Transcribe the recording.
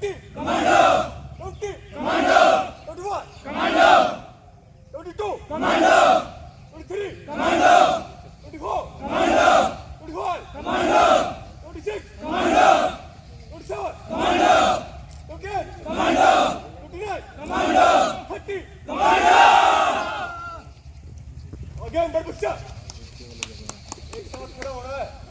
20. Commando. 20. Commando. 21. Commando. 22. Commando. 23. Commando. 24. Commando. 25. Commando. 26. Commando. 27. Commando. 28. Commando. 29. Commando. 30. Commando. Again, बड़बुच्चा एक साथ खड़ा हो रहा है।